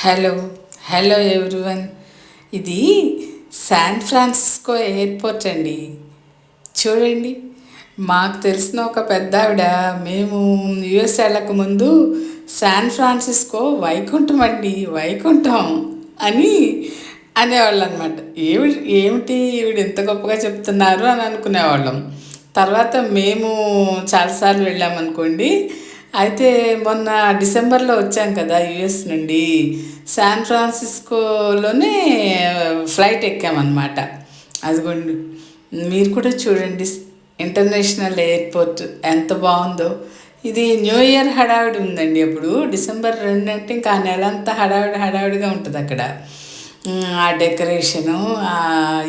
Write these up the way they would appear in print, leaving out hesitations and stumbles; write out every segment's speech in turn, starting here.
Hello hello everyone. ఇది San Francisco airport అండి. చూడండి, మాకు తెలిసిన ఒక పెద్ద ఆవిడ మేము యుఎస్ వెళ్ళక ముందు శాన్ ఫ్రాన్సిస్కో వైకుంఠం అండి, వైకుంఠం అని అనేవాళ్ళు అనమాట. ఏమిటి ఈవిడ ఇంత గొప్పగా చెప్తున్నారు అని అనుకునేవాళ్ళం. తర్వాత మేము చాలాసార్లు వెళ్ళామనుకోండి. అయితే మొన్న డిసెంబర్లో వచ్చాం కదా యుఎస్ నుండి, శాన్ ఫ్రాన్సిస్కోలోనే ఫ్లైట్ ఎక్కామన్నమాట. అదిగోండి, మీరు కూడా చూడండి, ఇంటర్నేషనల్ ఎయిర్పోర్ట్ ఎంత బాగుందో. ఇది న్యూ ఇయర్ హడావిడి ఉందండి. అప్పుడు డిసెంబర్ 2 అంటే ఇంకా ఆ నెల అంతా హడావిడిగా ఉంటుంది అక్కడ. ఆ డెకరేషను,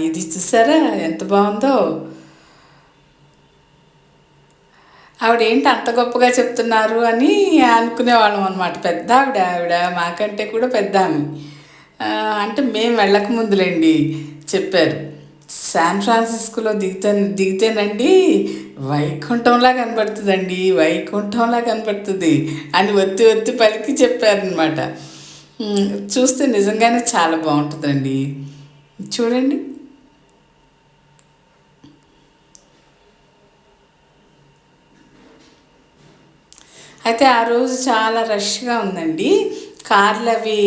ఇది చూసారా ఎంత బాగుందో. ఆవిడ ఏంటి అంత గొప్పగా చెప్తున్నారు అని అనుకునేవాళ్ళం అనమాట. పెద్ద ఆవిడ మాకంటే కూడా పెద్ద ఆమె. అంటే మేము వెళ్ళక ముందులేండి చెప్పారు, శాన్ ఫ్రాన్సిస్కోలో దిగితేనండి వైకుంఠంలా కనబడుతుందండి, వైకుంఠంలా కనబడుతుంది అని ఒత్తి ఒత్తి పలికి చెప్పారనమాట. చూస్తే నిజంగానే చాలా బాగుంటుందండి. చూడండి. అయితే ఆ రోజు చాలా రష్గా ఉందండి. కార్లు అవి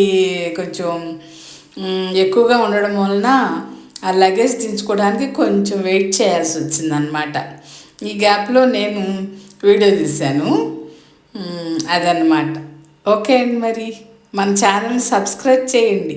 కొంచెం ఎక్కువగా ఉండడం వలన ఆ లగేజ్ దించుకోవడానికి కొంచెం వెయిట్ చేయాల్సి వచ్చిందనమాట. ఈ గ్యాప్లో నేను వీడియో తీశాను. అదన్నమాట. ఓకే అండి, మరి మన ఛానల్ని సబ్స్క్రైబ్ చేయండి.